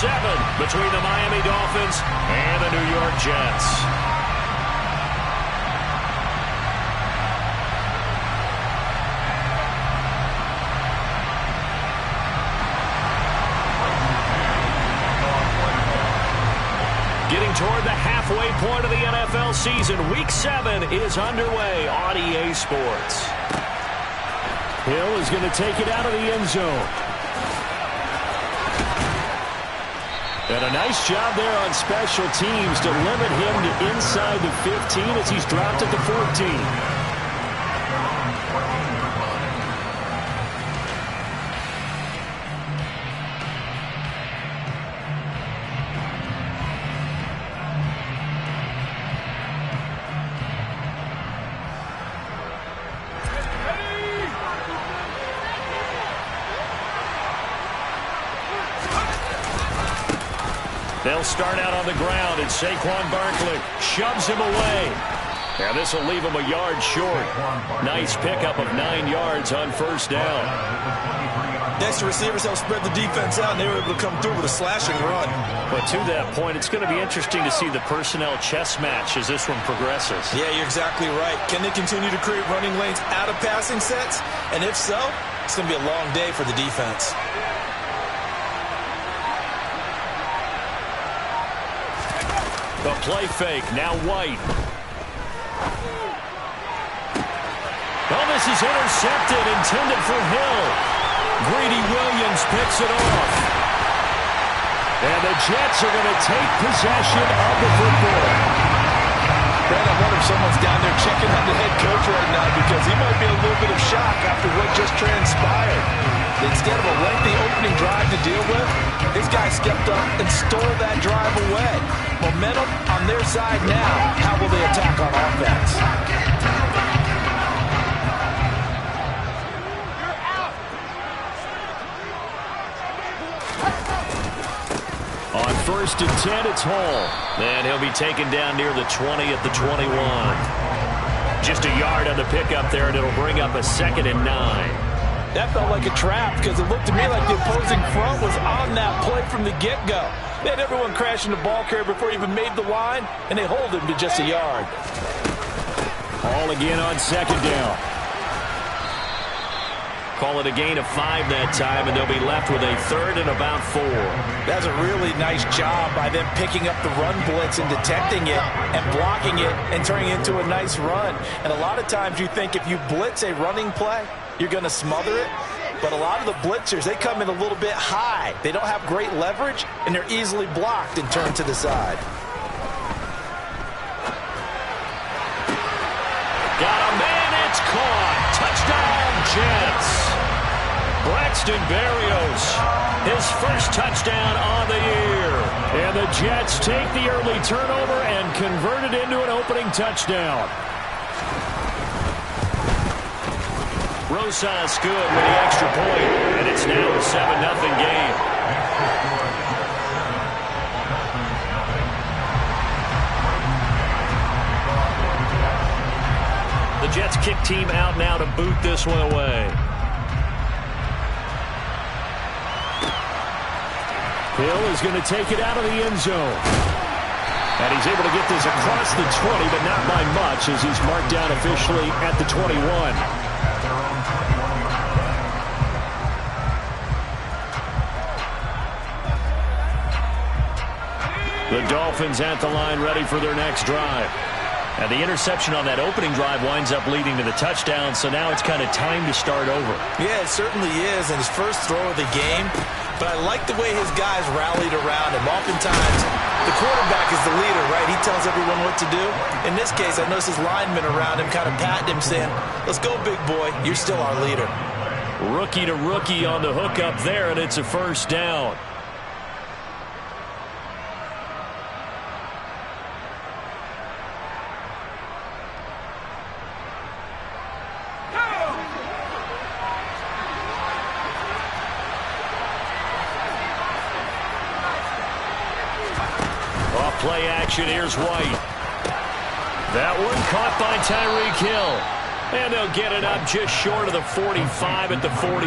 between the Miami Dolphins and the New York Jets. Getting toward the halfway point of the NFL season, Week 7 is underway on EA Sports. Hill is going to take it out of the end zone. And a nice job there on special teams to limit him to inside the 15 as he's dropped at the 14. They'll start out on the ground, and Saquon Barkley shoves him away. And this will leave him a yard short. Nice pickup of 9 yards on first down. Next, the receivers help spread the defense out, and they were able to come through with a slashing run. But to that point, it's going to be interesting to see the personnel chess match as this one progresses. Yeah, you're exactly right. Can they continue to create running lanes out of passing sets? And if so, it's going to be a long day for the defense. The play fake, now White. Oh, this is intercepted, intended for Hill. Greedy Williams picks it off. And the Jets are going to take possession of the football. Brad, I wonder if someone's down there checking on the head coach right now because he might be a little bit of shock after what just transpired. Instead of a lengthy opening drive to deal with, his guy stepped up and stole that drive away. Momentum on their side now. How will they attack on offense? On 1st and 10, it's Hall. And he'll be taken down near the 20 at the 21. Just a yard on the pickup there, and it'll bring up a 2nd and 9. That felt like a trap because it looked to me like the opposing front was on that play from the get-go. They had everyone crashing the ball carrier before he even made the line, and they hold him to just a yard. Hall again on 2nd down. Call it a gain of 5 that time, and they'll be left with a 3rd and about 4. That's a really nice job by them picking up the run blitz and detecting it and blocking it and turning it into a nice run. And a lot of times you think if you blitz a running play, you're going to smother it. But a lot of the blitzers, they come in a little bit high. They don't have great leverage, and they're easily blocked and turned to the side. Got a man, it's caught. Touchdown, Jets. Braxton Berrios, his first touchdown on the year. And the Jets take the early turnover and convert it into an opening touchdown. Rosas good with the extra point, and it's now a 7-0 game. The Jets kick team out now to boot this one away. Hill is going to take it out of the end zone. And he's able to get this across the 20, but not by much as he's marked down officially at the 21. The Dolphins at the line ready for their next drive. And the interception on that opening drive winds up leading to the touchdown, so now it's kind of time to start over. Yeah, it certainly is, and his first throw of the game. But I like the way his guys rallied around him. Oftentimes, the quarterback is the leader, right? He tells everyone what to do. In this case, I noticed his linemen around him kind of patting him, saying, let's go, big boy. You're still our leader. Rookie to rookie on the hook up there, and it's a first down. Play action, here's White. That one caught by Tyreek Hill. And they'll get it up just short of the 45 at the 44.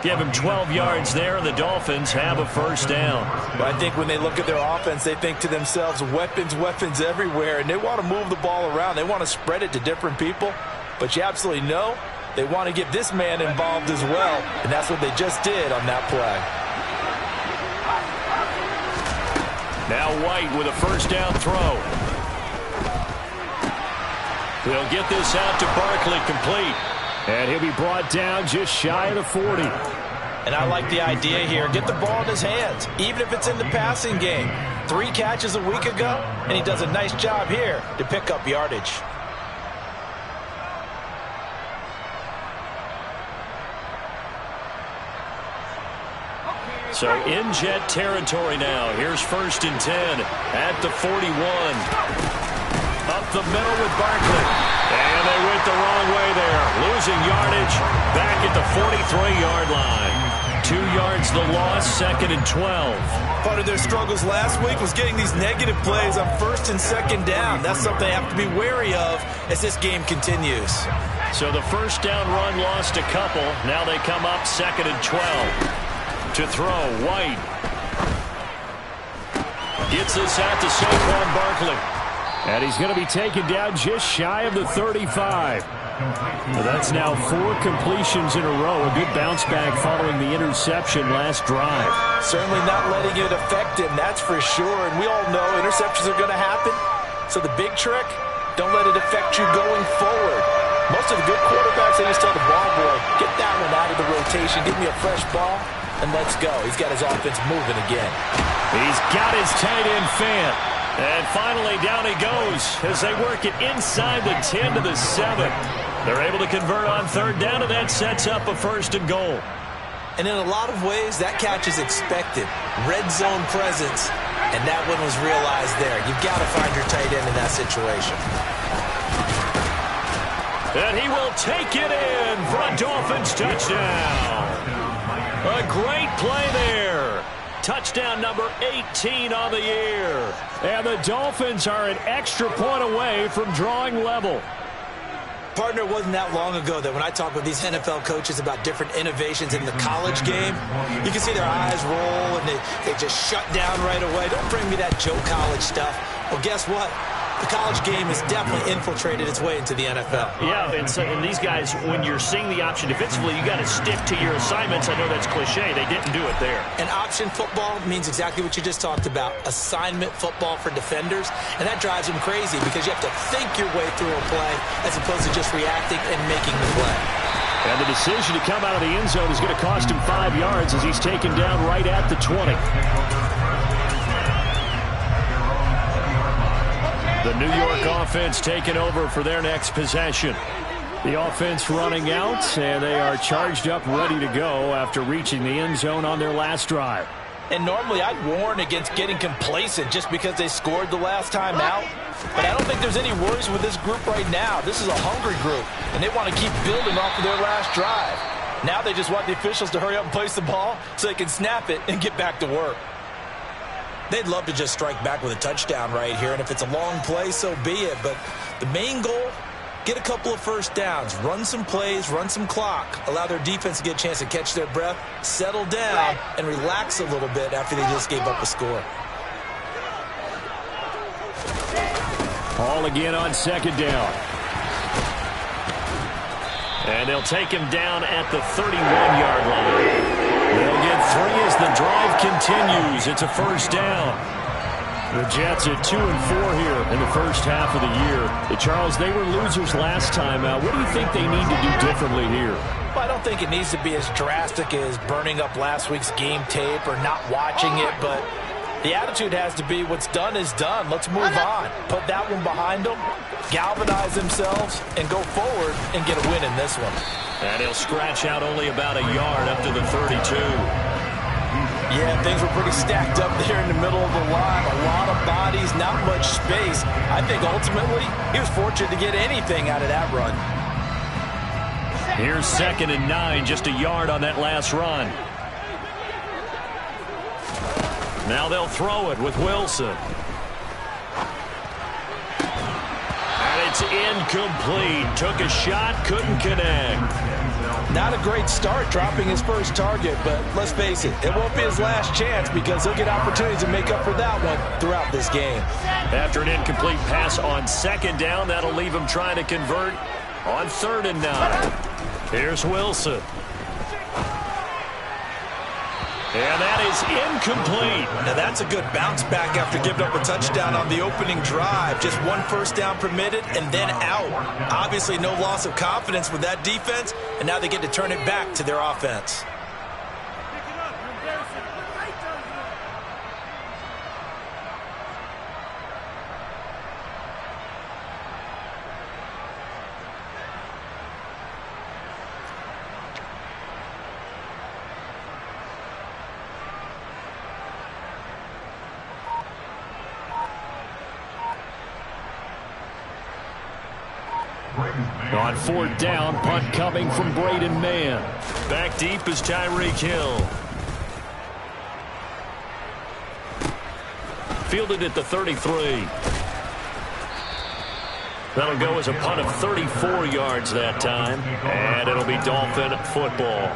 Give him 12 yards there, and the Dolphins have a first down. But I think when they look at their offense, they think to themselves, weapons, weapons everywhere, and they want to move the ball around. They want to spread it to different people. But you absolutely know they want to get this man involved as well, and that's what they just did on that play. Now White with a first down throw. They'll get this out to Barkley, complete. And he'll be brought down just shy of the 40. And I like the idea here. Get the ball in his hands, even if it's in the passing game. 3 catches a week ago, and he does a nice job here to pick up yardage. So in Jet territory now. Here's 1st and 10 at the 41. Up the middle with Barkley. And they went the wrong way there. Losing yardage back at the 43-yard line. 2 yards the loss, 2nd and 12. Part of their struggles last week was getting these negative plays on 1st and 2nd down. That's something they have to be wary of as this game continues. So the first down run lost a couple. Now they come up 2nd and 12. To throw, White. Gets this out to Saquon Barkley. And he's going to be taken down just shy of the 35. Well, that's now 4 completions in a row. A good bounce back following the interception last drive. Certainly not letting it affect him, that's for sure. And we all know interceptions are going to happen. So the big trick, don't let it affect you going forward. Most of the good quarterbacks, they just tell the ball boy, get that one out of the rotation, give me a fresh ball, and let's go. He's got his offense moving again. He's got his tight end fan. And finally down he goes as they work it inside the 10 to the 7. They're able to convert on 3rd down, and that sets up a 1st and goal. And in a lot of ways, that catch is expected. Red zone presence, and that one was realized there. You've got to find your tight end in that situation. And he will take it in for a Dolphins touchdown. A great play there. Touchdown number 18 on the year. And the Dolphins are an extra point away from drawing level. Partner, it wasn't that long ago that when I talk with these NFL coaches about different innovations in the college game, you can see their eyes roll and they just shut down right away. Don't bring me that Joe College stuff. Well, guess what? The college game has definitely infiltrated its way into the NFL. Yeah, and these guys, when you're seeing the option defensively, you got to stick to your assignments. I know that's cliche. They didn't do it there. And option football means exactly what you just talked about, assignment football for defenders. And that drives them crazy because you have to think your way through a play as opposed to just reacting and making the play. And the decision to come out of the end zone is going to cost him 5 yards as he's taken down right at the 20. The New York offense taking over for their next possession. The offense running out, and they are charged up, ready to go after reaching the end zone on their last drive. And normally I'd warn against getting complacent just because they scored the last time out. But I don't think there's any worries with this group right now. This is a hungry group, and they want to keep building off of their last drive. Now they just want the officials to hurry up and place the ball so they can snap it and get back to work. They'd love to just strike back with a touchdown right here, and if it's a long play, so be it. But the main goal, get a couple of first downs, run some plays, run some clock, allow their defense to get a chance to catch their breath, settle down, and relax a little bit after they just gave up a score. All again on 2nd down. And they'll take him down at the 31-yard line. They'll get 3 as the drive continues. It's a 1st down. The Jets at 2-4 here in the first half of the year. Charles, they were losers last time out. What do you think they need to do differently here? Well, I don't think it needs to be as drastic as burning up last week's game tape or not watching it, but the attitude has to be what's done is done. Let's move on. Put that one behind them, galvanize themselves, and go forward and get a win in this one. And he'll scratch out only about a yard up to the 32. Yeah, things were pretty stacked up there in the middle of the line. A lot of bodies, not much space. I think ultimately he was fortunate to get anything out of that run. Here's 2nd and 9, just a yard on that last run. Now they'll throw it with Wilson. And it's incomplete. Took a shot, couldn't connect. Not a great start dropping his first target, but let's face it, it won't be his last chance because he'll get opportunities to make up for that one throughout this game. After an incomplete pass on second down, that'll leave him trying to convert on 3rd and 9. Here's Wilson. And that is incomplete. Now that's a good bounce back after giving up a touchdown on the opening drive. Just 1 first down permitted and then out. Obviously no loss of confidence with that defense, and now they get to turn it back to their offense. On 4th down, punt coming from Braden Mann. Back deep is Tyreek Hill. Fielded at the 33. That'll go as a punt of 34 yards that time, and it'll be Dolphin football.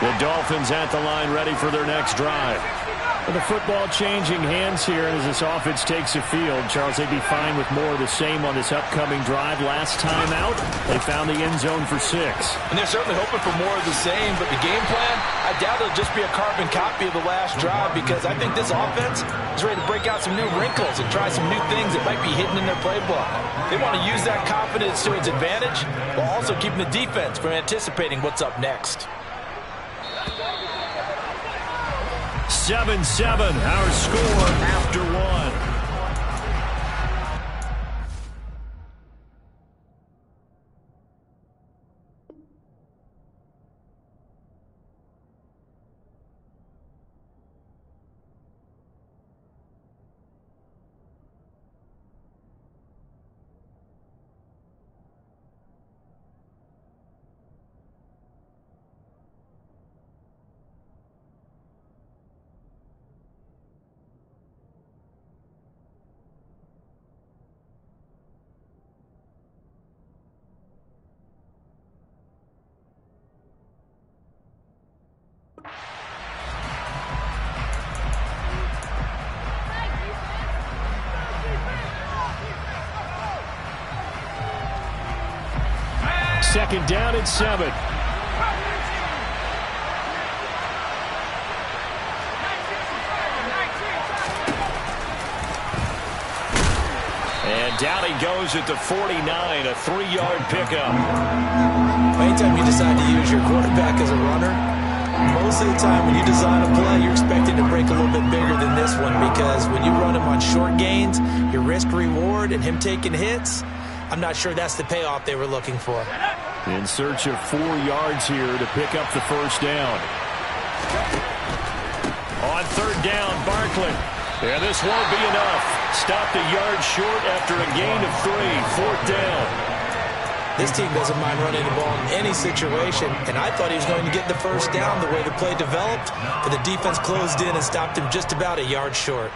The Dolphins at the line ready for their next drive. With the football changing hands here as this offense takes the field, Charles, they'd be fine with more of the same on this upcoming drive. Last time out, they found the end zone for 6. And they're certainly hoping for more of the same, but the game plan, I doubt it'll just be a carbon copy of the last drive because I think this offense is ready to break out some new wrinkles and try some new things that might be hidden in their playbook. They want to use that confidence to its advantage while also keeping the defense from anticipating what's up next. 7-7, our score after 1. Second down at 7. And down he goes at the 49, a 3-yard pickup. Anytime you decide to use your quarterback as a runner, most of the time when you design a play, you're expected to break a little bit bigger than this one because when you run him on short gains, your risk-reward and him taking hits, I'm not sure that's the payoff they were looking for. In search of 4 yards here to pick up the first down. On 3rd down, Barkley. And this won't be enough. Stopped a yard short after a gain of 3. 4th down. This team doesn't mind running the ball in any situation, and I thought he was going to get the first down the way the play developed, but the defense closed in and stopped him just about a yard short.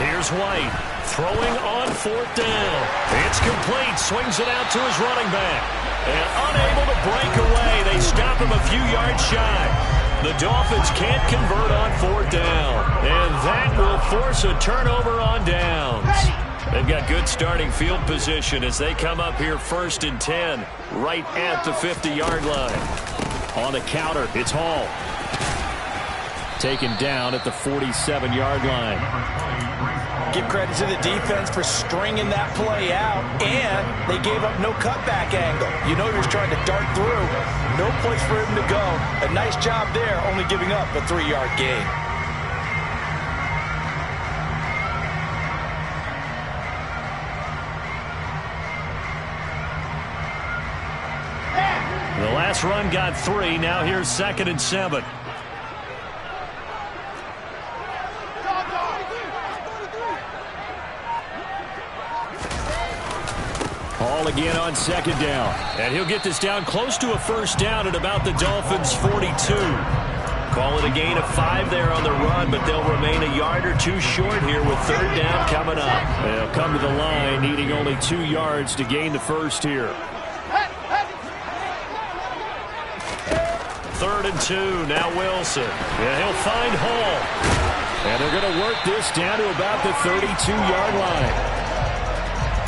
Here's White, throwing on 4th down. It's complete, swings it out to his running back. And unable to break away, they stop him a few yards shy. The Dolphins can't convert on 4th down. And that will force a turnover on downs. They've got good starting field position as they come up here 1st and 10, right at the 50-yard line. On the counter, it's Hall. Taken down at the 47-yard line. Give credit to the defense for stringing that play out, and they gave up no cutback angle. You know he was trying to dart through. No place for him to go. A nice job there, only giving up a 3-yard gain. Jets run got 3. Now here's 2nd and 7. Ball again on 2nd down. And he'll get this down close to a 1st down at about the Dolphins' 42. Call it a gain of 5 there on the run, but they'll remain a yard or 2 short here with 3rd down coming up. They'll come to the line needing only 2 yards to gain the 1st here. 3rd and 2. Now Wilson. And he'll find Hall. And they're going to work this down to about the 32-yard line.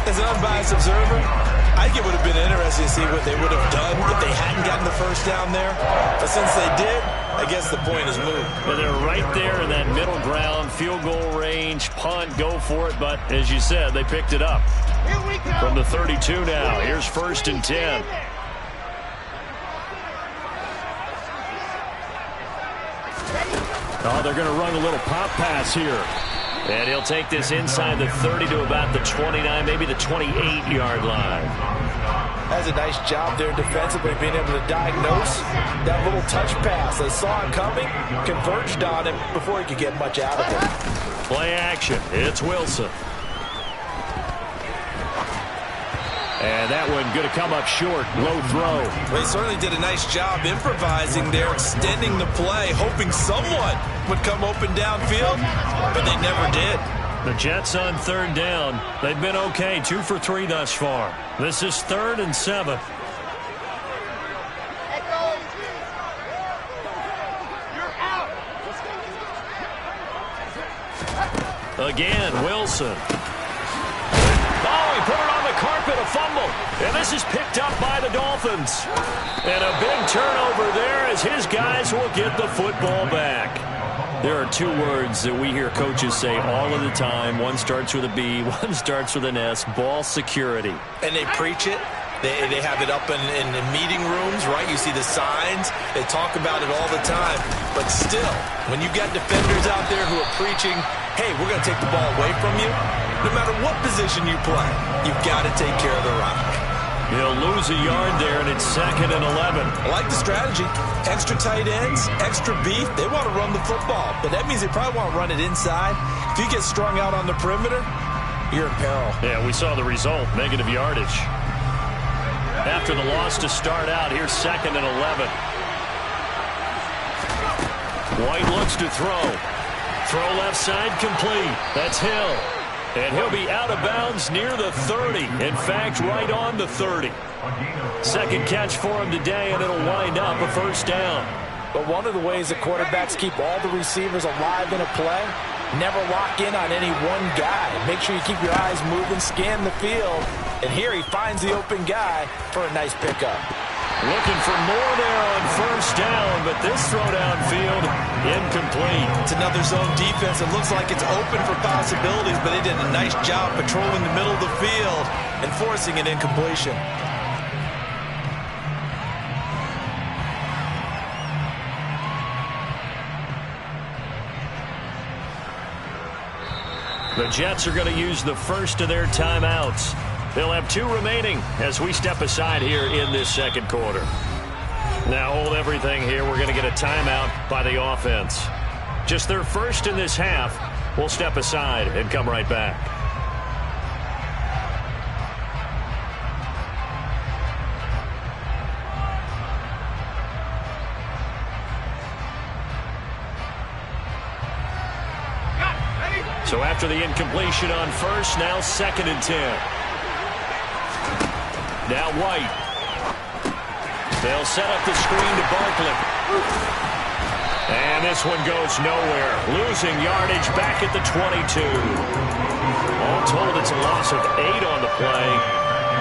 As an unbiased observer, I think it would have been interesting to see what they would have done if they hadn't gotten the 1st down there. But since they did, I guess the point is moved. And they're right there in that middle ground, field goal range, punt, go for it. But as you said, they picked it up. From the 32 now, here's 1st and 10. Oh, they're going to run a little pop pass here. And he'll take this inside the 30 to about the 29, maybe the 28-yard line. That's a nice job there defensively, being able to diagnose that little touch pass. They saw it coming, converged on him before he could get much out of it. Play action. It's Wilson. And that one going to come up short. Low throw. Well, he certainly did a nice job improvising there, extending the play, hoping someone would come open downfield, but they never did. The Jets on 3rd down. They've been okay, 2 for 3 thus far. This is 3rd and 7. Again, Wilson. Oh, he put it on the carpet, a fumble. And this is picked up by the Dolphins. And a big turnover there as his guys will get the football back. There are 2 words that we hear coaches say all of the time. One starts with a B, one starts with an S, ball security. And they preach it. They have it up in meeting rooms, right? You see the signs. They talk about it all the time. But still, when you got defenders out there who are preaching, hey, we're going to take the ball away from you, no matter what position you play, you've got to take care of the rock. He'll lose a yard there, and it's 2nd and 11. I like the strategy. Extra tight ends, extra beef. They want to run the football, but that means they probably want to run it inside. If you get strung out on the perimeter, you're in peril. Yeah, we saw the result, negative yardage. After the loss to start out, here's 2nd and 11. White looks to throw. Throw left side complete. That's Hill. And he'll be out of bounds near the 30. In fact, right on the 30. 2nd catch for him today, and it'll wind up a 1st down. But one of the ways that quarterbacks keep all the receivers alive in a play, never lock in on any one guy. Make sure you keep your eyes moving, scan the field. And here he finds the open guy for a nice pickup. Looking for more there on 1st down, but this throw downfield, incomplete. It's another zone defense. It looks like it's open for possibilities, but they did a nice job patrolling the middle of the field and forcing an incompletion. The Jets are going to use the first of their timeouts. They'll have 2 remaining as we step aside here in this 2nd quarter. Now hold everything here. We're going to get a timeout by the offense. Just their first in this half. We'll step aside and come right back. So after the incompletion on 1st, now 2nd and 10. Now White. They'll set up the screen to Barkley. And this one goes nowhere. Losing yardage back at the 22. All told, it's a loss of 8 on the play.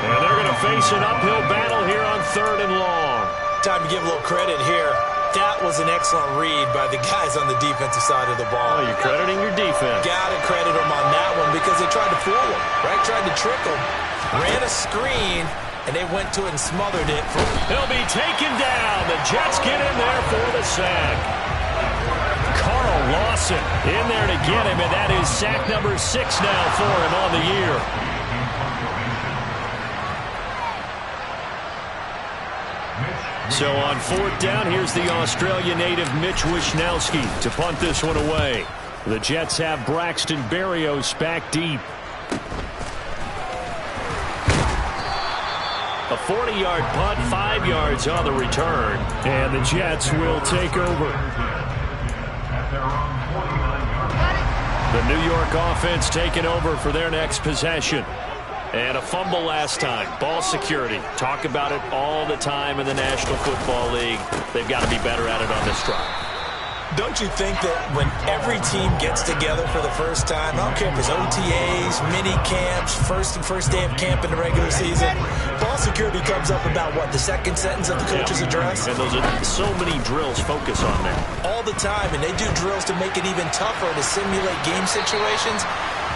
And they're going to face an uphill battle here on 3rd and long. Time to give a little credit here. That was an excellent read by the guys on the defensive side of the ball. Oh, you're crediting your defense. Got to credit them on that one because they tried to fool him, right? Tried to trick him. Ran a screen, and they went to it and smothered it. He'll be taken down. The Jets get in there for the sack. Carl Lawson in there to get him, and that is sack number 6 now for him on the year. So on 4th down, here's the Australia native Mitch Wishnowsky to punt this one away. The Jets have Braxton Berrios back deep. A 40-yard punt, 5 yards on the return, and the Jets will take over. The New York offense taking over for their next possession. And a fumble last time. Ball security. Talk about it all the time in the National Football League. They've got to be better at it on this drive. Don't you think that when every team gets together for the first time, I don't care if it's OTAs, mini camps, first day of camp in the regular season, ball security comes up about, what, the second sentence of the coach's address? And those are so many drills focus on that. All the time, and they do drills to make it even tougher to simulate game situations.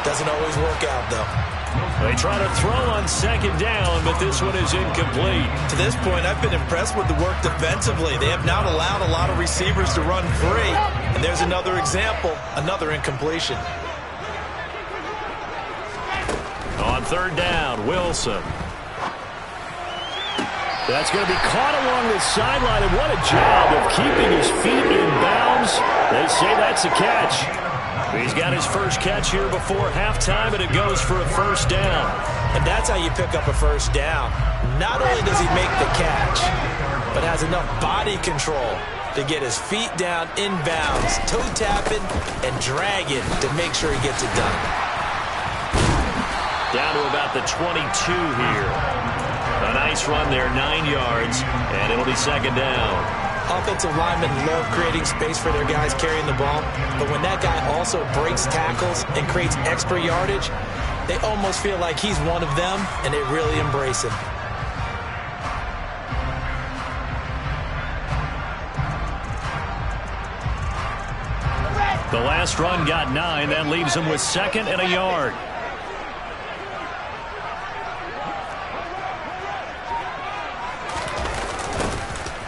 Doesn't always work out, though. They try to throw on 2nd down, but this one is incomplete. To this point, I've been impressed with the work defensively. They have not allowed a lot of receivers to run free. And there's another example, another incompletion. On 3rd down, Wilson. That's going to be caught along the sideline, and what a job of keeping his feet in bounds. They say that's a catch. He's got his first catch here before halftime, and it goes for a 1st down. And that's how you pick up a 1st down. Not only does he make the catch, but has enough body control to get his feet down in bounds, toe tapping and dragging to make sure he gets it done. Down to about the 22 here. A nice run there, 9 yards, and it'll be 2nd down. Offensive linemen love creating space for their guys carrying the ball, but when that guy also breaks tackles and creates extra yardage, they almost feel like he's one of them, and they really embrace him. The last run got 9. That leaves him with 2nd and a yard.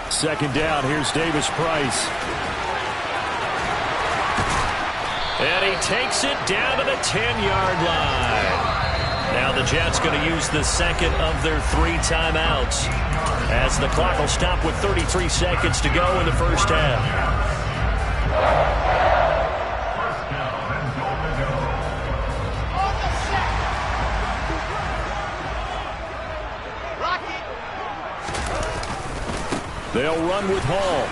Second down, here's Davis Price. And he takes it down to the 10-yard line. Now the Jets going to use the 2nd of their 3 timeouts, as the clock will stop with 33 seconds to go in the 1st half. They'll run with Hall.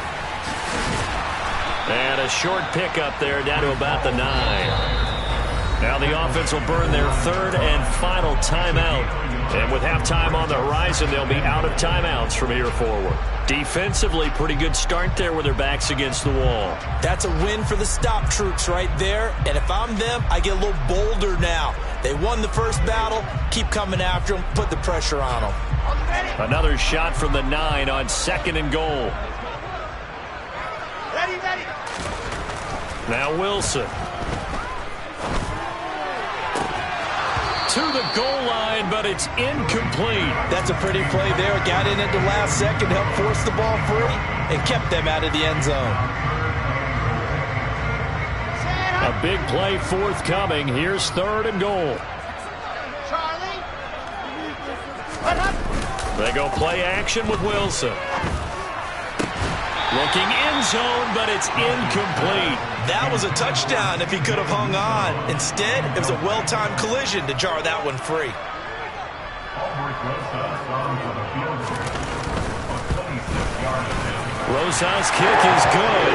And a short pickup there down to about the 9. Now the offense will burn their 3rd and final timeout. And with halftime on the horizon, they'll be out of timeouts from here forward. Defensively, pretty good start there with their backs against the wall. That's a win for the stop troops right there. And if I'm them, I get a little bolder now. They won the first battle. Keep coming after them. Put the pressure on them. Another shot from the 9 on 2nd and goal. Ready. Now Wilson. To the goal line, but it's incomplete. That's a pretty play there. Got in at the last second, helped force the ball free, and kept them out of the end zone. A big play forthcoming. Here's 3rd and goal. They go play action with Wilson. Looking end zone, but it's incomplete. That was a touchdown if he could have hung on. Instead, it was a well-timed collision to jar that one free. Rosas' kick is good.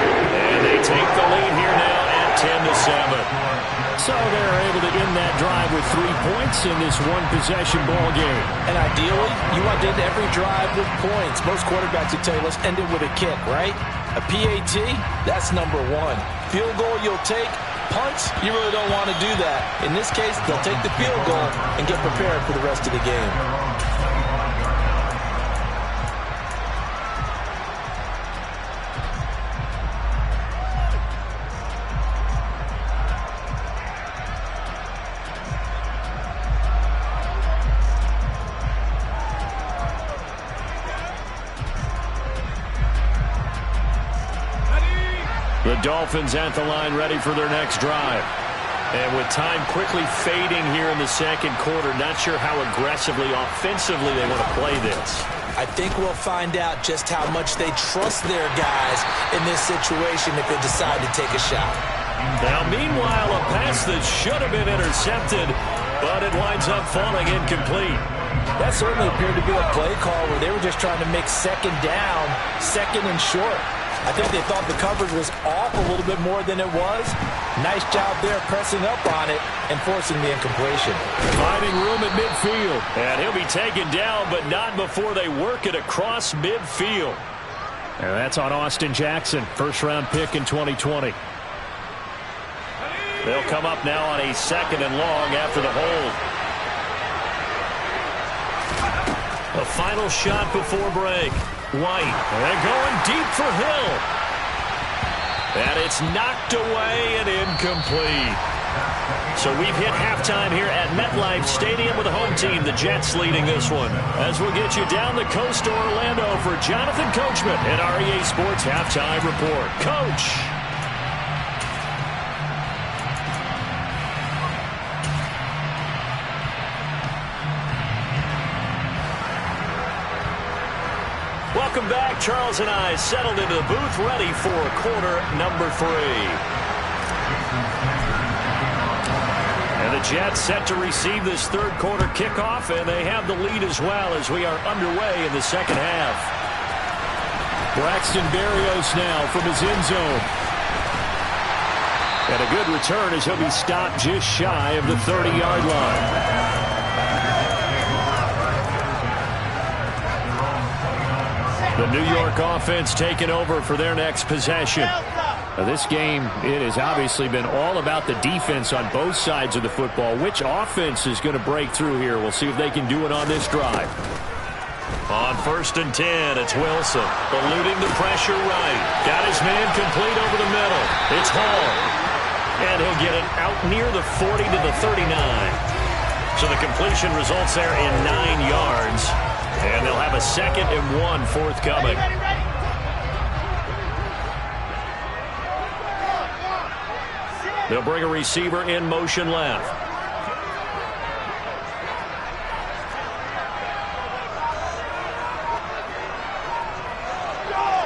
And they take the lead here now at 10-7. So they're able to end that drive with 3 points in this one-possession ball game. And ideally, you want to end every drive with points. Most quarterbacks would tell you, let's end it with a kick, right? A PAT, that's number 1. Field goal you'll take. Punts, you really don't want to do that. In this case, they'll take the field goal and get prepared for the rest of the game. The Dolphins at the line ready for their next drive. And with time quickly fading here in the second quarter, not sure how aggressively, offensively they want to play this. I think we'll find out just how much they trust their guys in this situation if they decide to take a shot. Now, meanwhile, a pass that should have been intercepted, but it winds up falling incomplete. That certainly appeared to be a play call where they were just trying to make second down, second and short. I think they thought the coverage was off a little bit more than it was. Nice job there pressing up on it and forcing the incompletion. Finding room at midfield. And he'll be taken down, but not before they work it across midfield. And that's on Austin Jackson, first-round pick in 2020. They'll come up now on a second and long after the hold. A final shot before break. White, and going deep for Hill. And it's knocked away and incomplete. So we've hit halftime here at MetLife Stadium with the home team, the Jets, leading this one. As we'll get you down the coast to Orlando for Jonathan Coachman at REA Sports Halftime Report. Coach. Welcome back. Charles and I settled into the booth, ready for quarter number 3. And the Jets set to receive this third quarter kickoff, and they have the lead as well as we are underway in the second half. Braxton Berrios now from his end zone. And a good return as he'll be stopped just shy of the 30-yard line. The New York offense taking over for their next possession. Now this game, it has obviously been all about the defense on both sides of the football. Which offense is going to break through here? We'll see if they can do it on this drive. On 1st and 10, it's Wilson. Eluding the pressure right. Got his man complete over the middle. It's Hall. And he'll get it out near the 40 to the 39. So the completion results there in 9 yards. And they'll have a 2nd and 1 forthcoming. They'll bring a receiver in motion left.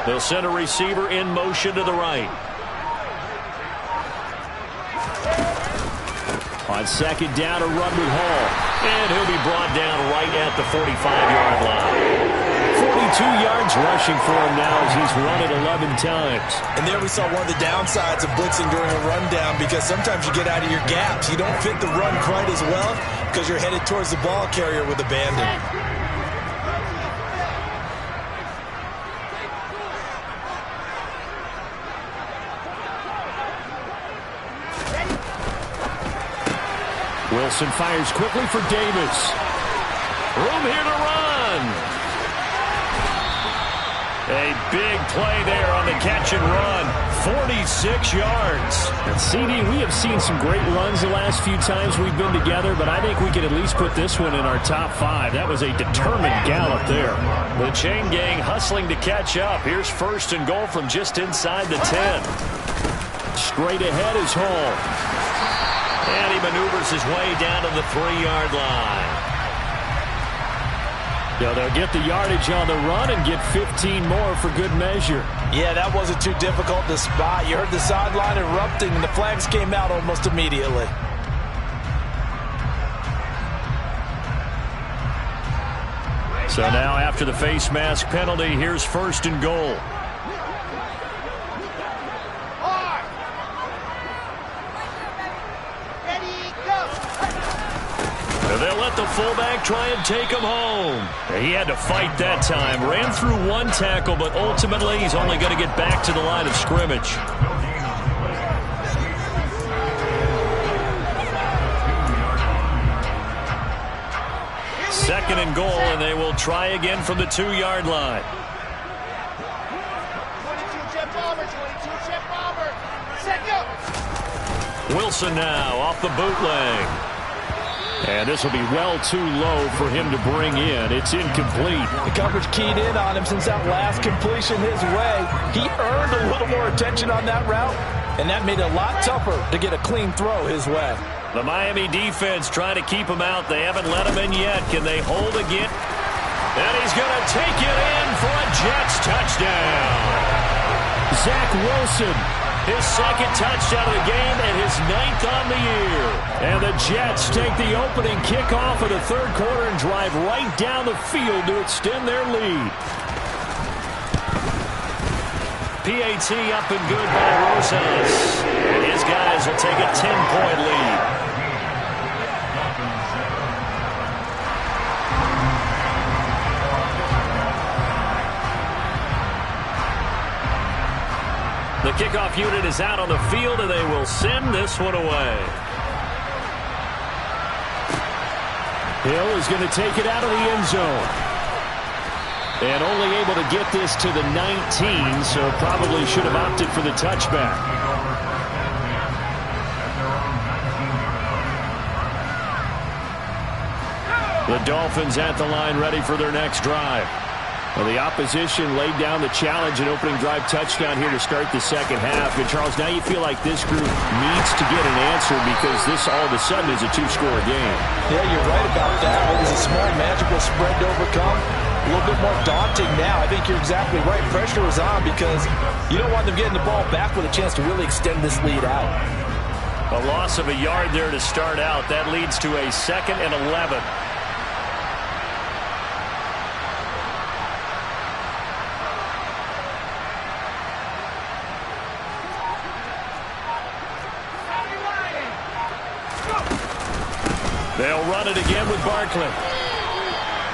They'll send a receiver in motion to the right. On 2nd down, a run with Hall. And he'll be brought down right at the 45-yard line. 42 yards rushing for him now as he's run it 11 times. And there we saw one of the downsides of blitzing during a rundown, because sometimes you get out of your gaps. You don't fit the run quite as well because you're headed towards the ball carrier with abandon. Wilson fires quickly for Davis. Room here to run. A big play there on the catch and run. 46 yards. And CD, we have seen some great runs the last few times we've been together, but I think we can at least put this one in our top 5. That was a determined gallop there. The chain gang hustling to catch up. Here's 1st and goal from just inside the 10. Straight ahead is Hall. And he maneuvers his way down to the 3-yard line. So they'll get the yardage on the run and get 15 more for good measure. Yeah, that wasn't too difficult to spot. You heard the sideline erupting, and the flags came out almost immediately. So now after the face mask penalty, here's 1st and goal. They'll let the fullback try and take him home. He had to fight that time. Ran through one tackle, but ultimately he's only going to get back to the line of scrimmage. 2nd and goal, and they will try again from the 2-yard line. 22-jet bomber, 22-jet bomber. Set up. Wilson now off the bootleg. And this will be well too low for him to bring in. It's incomplete. The coverage keyed in on him since that last completion his way. He earned a little more attention on that route, and that made it a lot tougher to get a clean throw his way. The Miami defense trying to keep him out. They haven't let him in yet. Can they hold again? And he's going to take it in for a Jets touchdown. Zach Wilson, his second touchdown of the game and his 9th on the year. And the Jets take the opening kickoff of the third quarter and drive right down the field to extend their lead. PAT up and good by Rosas. And his guys will take a 10-point lead. The kickoff unit is out on the field, and they will send this one away. Hill is going to take it out of the end zone. And only able to get this to the 19, so probably should have opted for the touchback. The Dolphins at the line ready for their next drive. Well, the opposition laid down the challenge and opening drive touchdown here to start the second half. And, Charles, now you feel like this group needs to get an answer because this all of a sudden is a two-score game. Yeah, you're right about that. It was a small, magical spread to overcome. A little bit more daunting now. I think you're exactly right. Pressure was on because you don't want them getting the ball back with a chance to really extend this lead out. A loss of a yard there to start out. That leads to a 2nd and 11. They'll run it again with Barkley.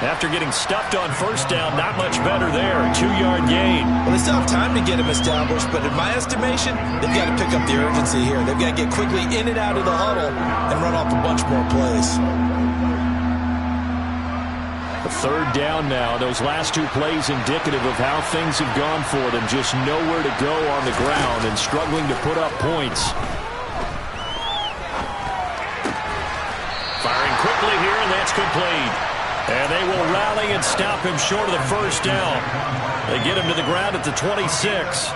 After getting stuffed on first down, not much better there. 2-yard gain. Well, they still have time to get him established, but in my estimation, they've got to pick up the urgency here. They've got to get quickly in and out of the huddle and run off a bunch more plays. The third down now. Those last 2 plays indicative of how things have gone for them. Just nowhere to go on the ground and struggling to put up points. Firing quickly here, and that's complete. And they will rally and stop him short of the first down. They get him to the ground at the 26.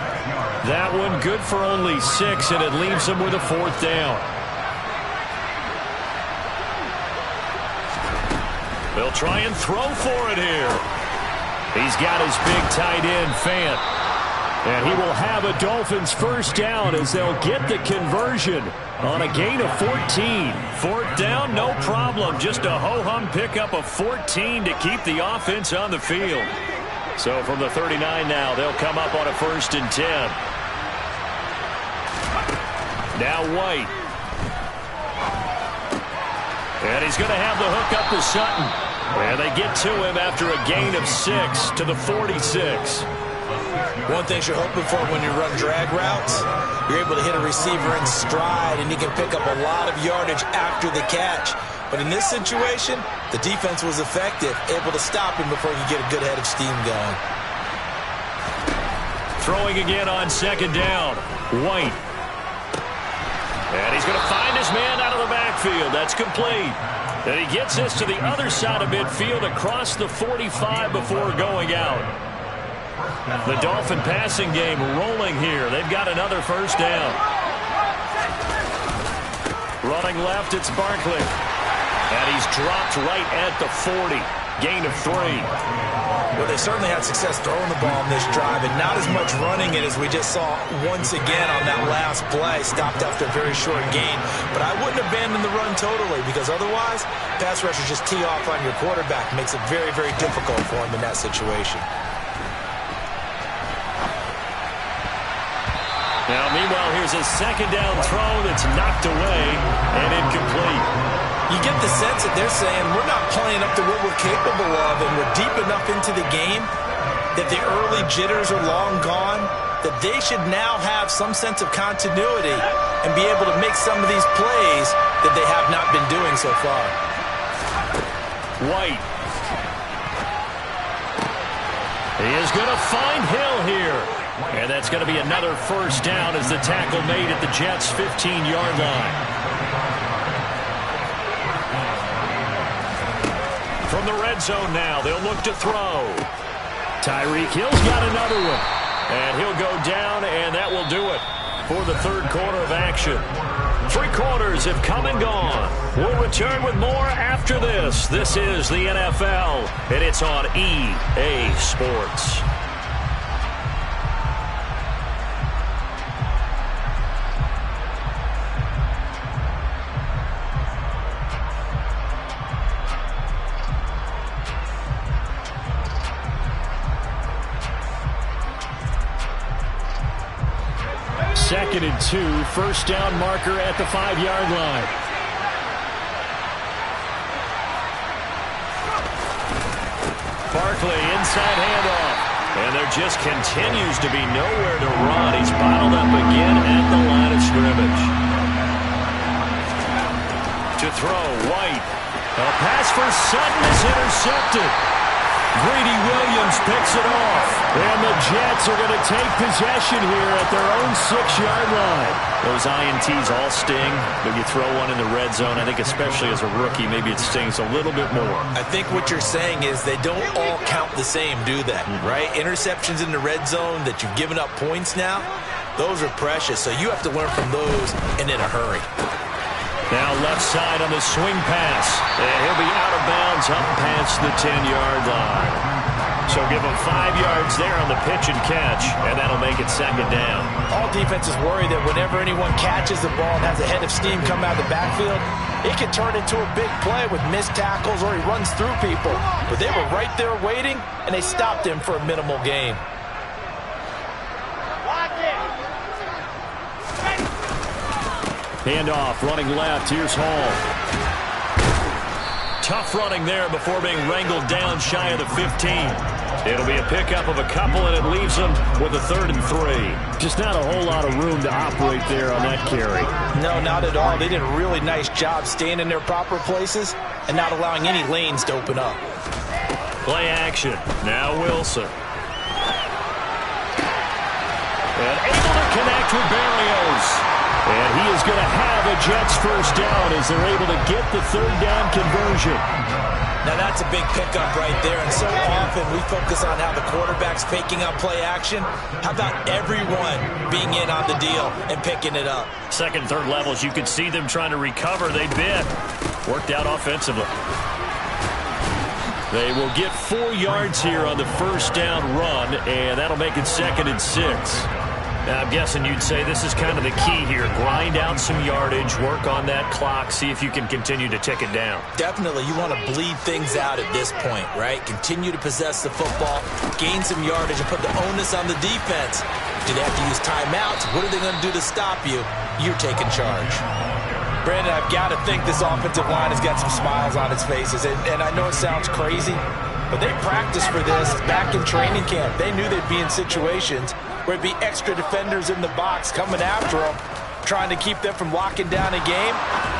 That one good for only 6, and it leaves them with a 4th down. They'll try and throw for it here. He's got his big tight end, Fant. And he will have a Dolphins first down as they'll get the conversion on a gain of 14. 4th down, no problem. Just a ho-hum pickup of 14 to keep the offense on the field. So from the 39 now, they'll come up on a 1st and 10. Now White. And he's going to have the hook up to Sutton. And they get to him after a gain of 6 to the 46. One thing you're hoping for when you run drag routes, you're able to hit a receiver in stride, and you can pick up a lot of yardage after the catch. But in this situation, the defense was effective, able to stop him before he could get a good head of steam going. Throwing again on 2nd down. White. And he's going to find his man out of the backfield. That's complete. And he gets this to the other side of midfield across the 45 before going out. The Dolphin passing game rolling here. They've got another first down. Running left, it's Barkley. And he's dropped right at the 40. Gain of 3. Well, they certainly had success throwing the ball in this drive, and not as much running it as we just saw once again on that last play. Stopped after a very short gain. But I wouldn't abandon the run totally, because otherwise, pass rushers just tee off on your quarterback. Makes it very, very difficult for him in that situation. Now, meanwhile, here's a 2nd down throw that's knocked away and incomplete. You get the sense that they're saying we're not playing up to what we're capable of, and we're deep enough into the game that the early jitters are long gone, that they should now have some sense of continuity and be able to make some of these plays that they have not been doing so far. White. He is going to find Hill here. And that's going to be another first down as the tackle made at the Jets' 15-yard line. From the red zone now, they'll look to throw. Tyreek Hill's got another one. And he'll go down, and that will do it. for the third quarter of action. 3 quarters have come and gone. We'll return with more after this. This is the NFL, and it's on EA Sports. Second and 2, first down marker at the 5-yard line. Barkley inside handoff. And there just continues to be nowhere to run. He's bottled up again at the line of scrimmage. To throw, White. A pass for Sutton is intercepted. Greedy Williams picks it off. And the Jets are going to take possession here at their own 6-yard line. Those INTs all sting, but you throw one in the red zone, I think especially as a rookie, maybe it stings a little bit more. I think what you're saying is they don't all count the same, do they? Right? Interceptions in the red zone that you've given up points now, those are precious. So you have to learn from those and in a hurry. Now left side on the swing pass. And he'll be out of bounds up past the 10-yard line. So give him 5 yards there on the pitch and catch, and that'll make it second down. All defenses worry that whenever anyone catches the ball and has a head of steam come out of the backfield, it can turn into a big play with missed tackles or he runs through people. But they were right there waiting, and they stopped him for a minimal gain. Handoff, running left. Here's Hall. Tough running there before being wrangled down shy of the 15. It'll be a pickup of a couple, and it leaves them with a 3rd and 3. Just not a whole lot of room to operate there on that carry. No, not at all. They did a really nice job staying in their proper places and not allowing any lanes to open up. Play action. Now Wilson. And able to connect with Berrios. And he is going to have a Jets first down as they're able to get the 3rd down conversion. Now that's a big pickup right there, and so often we focus on how the quarterback's faking up play action. How about everyone being in on the deal and picking it up? Second, third levels, you could see them trying to recover. They bit. Worked out offensively. They will get 4 yards here on the first down run, and that'll make it 2nd and 6. Now, I'm guessing you'd say this is kind of the key here. Grind out some yardage, work on that clock, see if you can continue to tick it down. Definitely. You want to bleed things out at this point, right? Continue to possess the football, gain some yardage, and put the onus on the defense. Do they have to use timeouts? What are they going to do to stop you? You're taking charge. Brandon, I've got to think this offensive line has got some smiles on its faces. And I know it sounds crazy, but they practiced for this back in training camp. They knew they'd be in situations where it'd be extra defenders in the box coming after them, trying to keep them from locking down a game.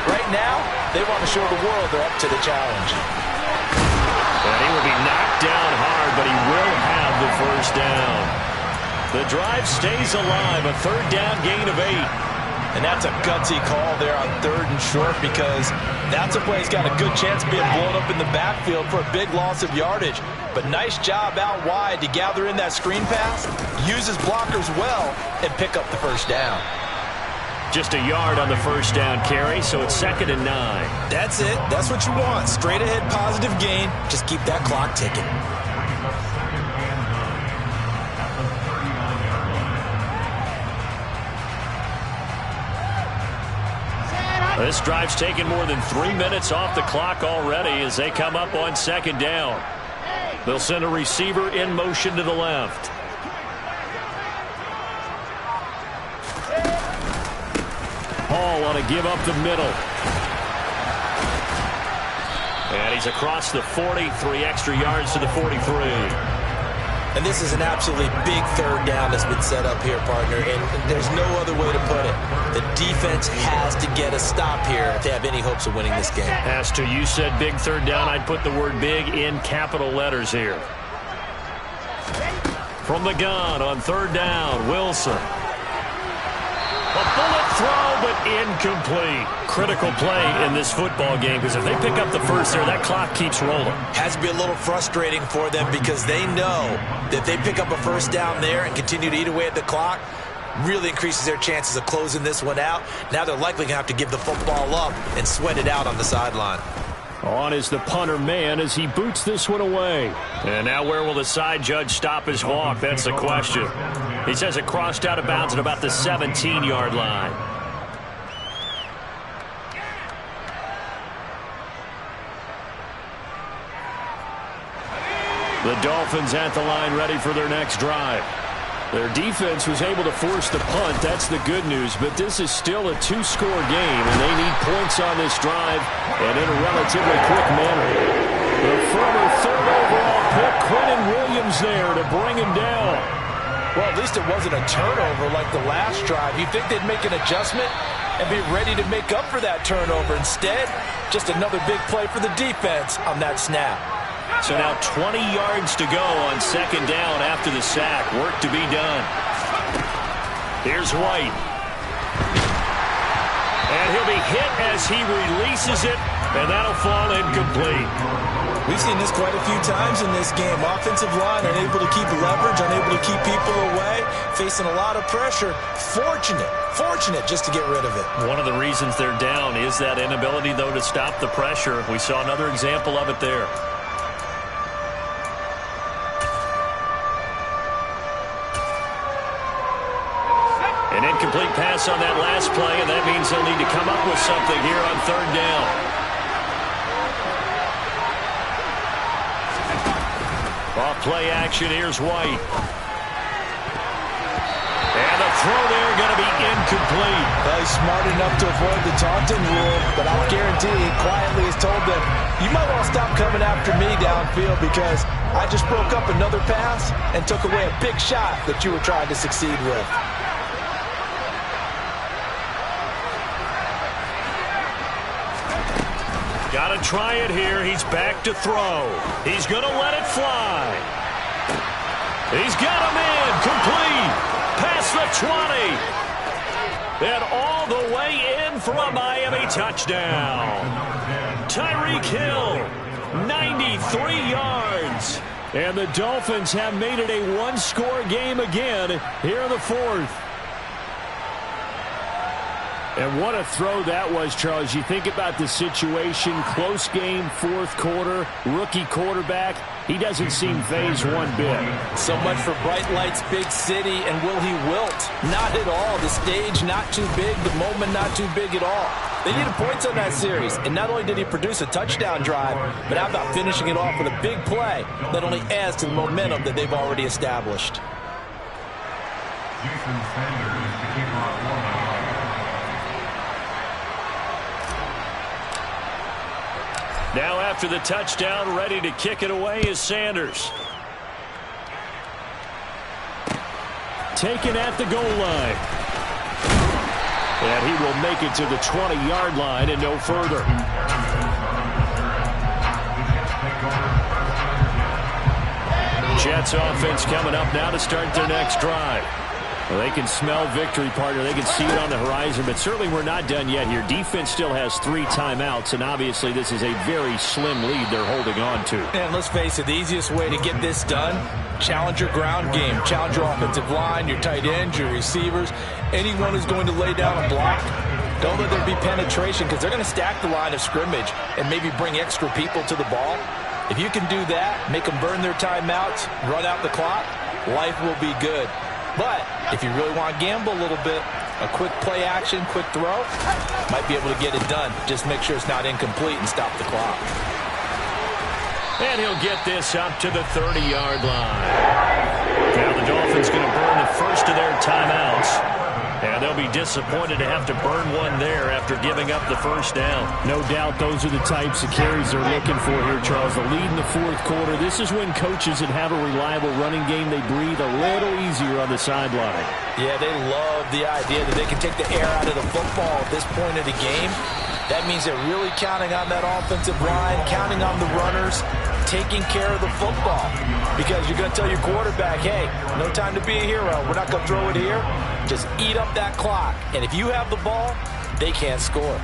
Right now, they want to show the world they're up to the challenge. And he will be knocked down hard, but he will have the first down. The drive stays alive, a 3rd down gain of 8. And that's a gutsy call there on 3rd and short, because that's a play that's got a good chance of being blown up in the backfield for a big loss of yardage. But nice job out wide to gather in that screen pass, use his blockers well, and pick up the first down. Just a yard on the first down carry, so it's 2nd and 9. That's it. That's what you want. Straight ahead positive gain. Just keep that clock ticking. This drive's taken more than 3 minutes off the clock already as they come up on 2nd down. They'll send a receiver in motion to the left. Hall on to give up the middle. And he's across the 40, 3 extra yards to the 43. And this is an absolutely big 3rd down that's been set up here, partner, and there's no other way to put it. The defense has to get a stop here if they have any hopes of winning this game. Has to. You said big 3rd down. I'd put the word big in capital letters here. From the gun on 3rd down, Wilson. A bullet throw, but incomplete. Critical play in this football game, because if they pick up the first there, that clock keeps rolling. Has to be a little frustrating for them, because they know that if they pick up a first down there and continue to eat away at the clock, really increases their chances of closing this one out. Now they're likely going to have to give the football up and sweat it out on the sideline. On is the punter man as he boots this one away. And now where will the side judge stop his walk? That's the question. He says it crossed out of bounds at about the 17-yard line. The Dolphins at the line ready for their next drive. Their defense was able to force the punt. That's the good news. But this is still a two-score game, and they need points on this drive and in a relatively quick manner. The former third overall pick, Quentin Williams, there to bring him down. Well, at least it wasn't a turnover like the last drive. You'd think they'd make an adjustment and be ready to make up for that turnover. Instead, just another big play for the defense on that snap. So now 20 yards to go on second down after the sack. Work to be done. Here's White. And he'll be hit as he releases it, and that'll fall incomplete. We've seen this quite a few times in this game. Offensive line unable to keep leverage, unable to keep people away, facing a lot of pressure. Fortunate just to get rid of it. One of the reasons they're down is that inability, though, to stop the pressure. We saw another example of it there. An incomplete pass on that last play, and that means they'll need to come up with something here on third down. Off play action, here's White. And the throw there going to be incomplete. Well, he's smart enough to avoid the taunting rule, but I'll guarantee he quietly has told them, you might want to stop coming after me downfield because I just broke up another pass and took away a big shot that you were trying to succeed with. Got to try it here. He's back to throw. He's going to let it fly. He's got him in. Complete. Past the 20. And all the way in for a Miami touchdown. Tyreek Hill, 93 yards. And the Dolphins have made it a one-score game again here in the fourth. And what a throw that was, Charles. You think about the situation, close game, fourth quarter, rookie quarterback. He doesn't seem fazed one bit. So much for bright lights, big city, and will he wilt? Not at all. The stage not too big, the moment not too big at all. They needed points on that series, and not only did he produce a touchdown drive, but how about finishing it off with a big play that only adds to the momentum that they've already established. Now after the touchdown, ready to kick it away is Sanders. Taken at the goal line. And he will make it to the 20-yard line and no further. Jets offense coming up now to start their next drive. Well, they can smell victory, partner. They can see it on the horizon, but certainly we're not done yet here. Defense still has 3 timeouts, and obviously this is a very slim lead they're holding on to. And let's face it, the easiest way to get this done, challenge your ground game. Challenge your offensive line, your tight ends, your receivers, anyone who's going to lay down a block. Don't let there be penetration because they're going to stack the line of scrimmage and maybe bring extra people to the ball. If you can do that, make them burn their timeouts, run out the clock, life will be good. But if you really want to gamble a little bit, a quick play action, quick throw, might be able to get it done. Just make sure it's not incomplete and stop the clock. And he'll get this up to the 30-yard line. Now the Dolphins going to burn the first of their timeouts. And they'll be disappointed to have to burn one there after giving up the first down. No doubt those are the types of carries they're looking for here, Charles. The lead in the fourth quarter. This is when coaches that have a reliable running game, they breathe a little easier on the sideline. Yeah, they love the idea that they can take the air out of the football at this point of the game. That means they're really counting on that offensive line, counting on the runners, taking care of the football. Because you're going to tell your quarterback, hey, no time to be a hero. We're not going to throw it here. Just eat up that clock. And if you have the ball, they can't score.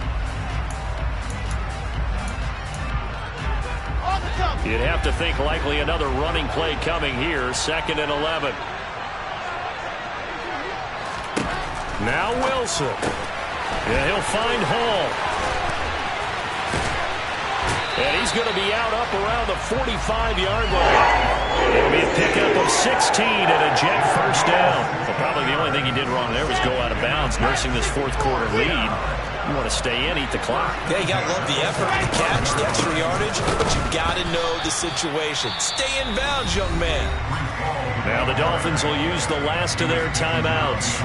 You'd have to think likely another running play coming here. 2nd and 11. Now Wilson. And he'll find Hall. And he's going to be out up around the 45-yard line. It'll be a pickup of 16 and a Jet first down. Well, probably the only thing he did wrong there was go out of bounds, nursing this fourth quarter lead. You want to stay in, eat the clock. Yeah, you got to love the effort, the catch, the extra yardage, but you got to know the situation. Stay in bounds, young man. Now the Dolphins will use the last of their timeouts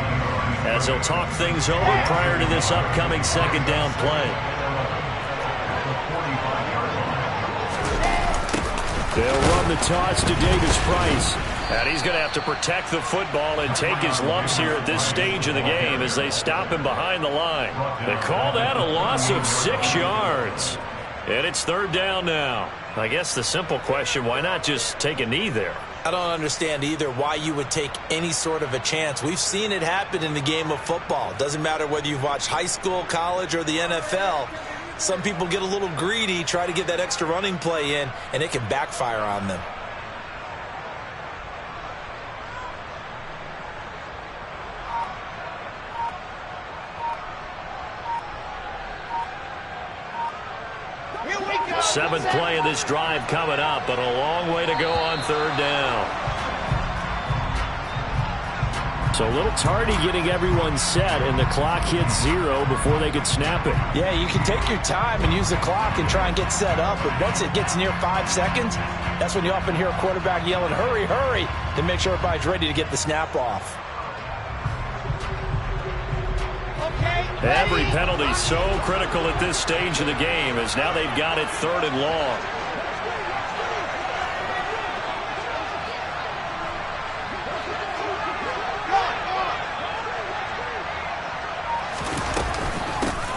as they'll talk things over prior to this upcoming second down play. They'll run the toss to Davis Price. And he's going to have to protect the football and take his lumps here at this stage of the game as they stop him behind the line. They call that a loss of 6 yards. And it's third down now. I guess the simple question, why not just take a knee there? I don't understand either why you would take any sort of a chance. We've seen it happen in the game of football. Doesn't matter whether you've watched high school, college, or the NFL. Some people get a little greedy, try to get that extra running play in, and it can backfire on them. Seventh play of this drive coming up, but a long way to go on third down. So a little tardy getting everyone set, and the clock hits 0 before they could snap it. Yeah, you can take your time and use the clock and try and get set up, but once it gets near 5 seconds, that's when you often hear a quarterback yelling, hurry, hurry, to make sure everybody's ready to get the snap off. Every penalty so critical at this stage of the game as now they've got it third and long.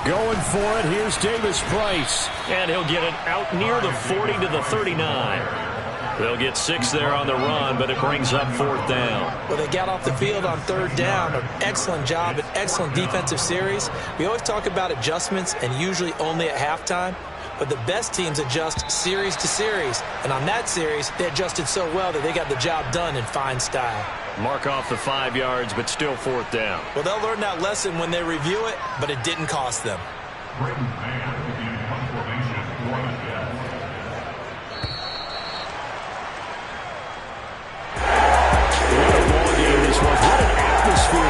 Going for it, here's Davis Price. And he'll get it out near the 40 to the 39. They'll get 6 there on the run, but it brings up fourth down. Well, they got off the field on third down. An excellent job, an excellent defensive series. We always talk about adjustments and usually only at halftime. But the best teams adjust series to series. And on that series, they adjusted so well that they got the job done in fine style. Mark off the 5 yards, but still fourth down. Well, they'll learn that lesson when they review it, but it didn't cost them.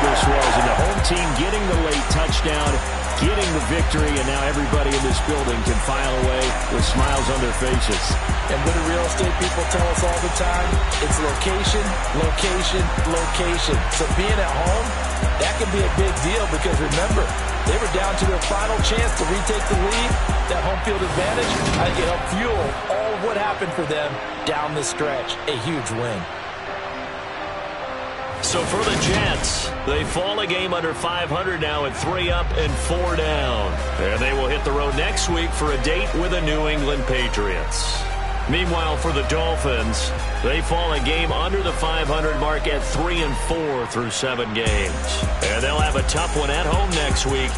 This was, and the home team getting the late touchdown, getting the victory, and now everybody in this building can file away with smiles on their faces. And what do real estate people tell us all the time? It's location, location, location. So being at home, that can be a big deal because remember, they were down to their final chance to retake the lead. That home field advantage, I think it helped fuel all of what happened for them down the stretch. A huge win. So for the Jets, they fall a game under 500 now at 3 up and 4 down. And they will hit the road next week for a date with the New England Patriots. Meanwhile, for the Dolphins, they fall a game under the 500 mark at 3 and 4 through 7 games. And they'll have a tough one at home next week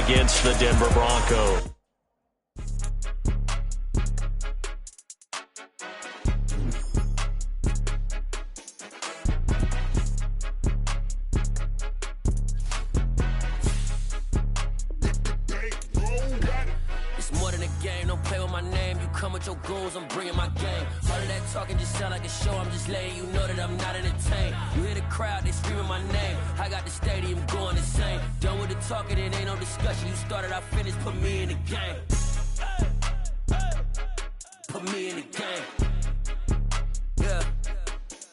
against the Denver Broncos. Your goals, I'm bringing my game. All of that talking just sound like a show. I'm just letting you know that I'm not entertained. You hear the crowd, they screaming my name. I got the stadium going insane. Done with the talking, it ain't no discussion. You started, I finished, put me in the game. Put me in the game. Yeah,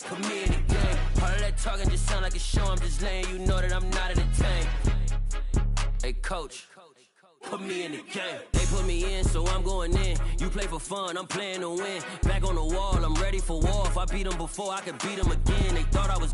put me in the game. All of that talking just sound like a show. I'm just letting you know that I'm not entertained. Hey, coach. Put me in the game. They put me in, so I'm going in. You play for fun, I'm playing to win. Back on the wall, I'm ready for war. If I beat them before, I could beat them again. They thought I was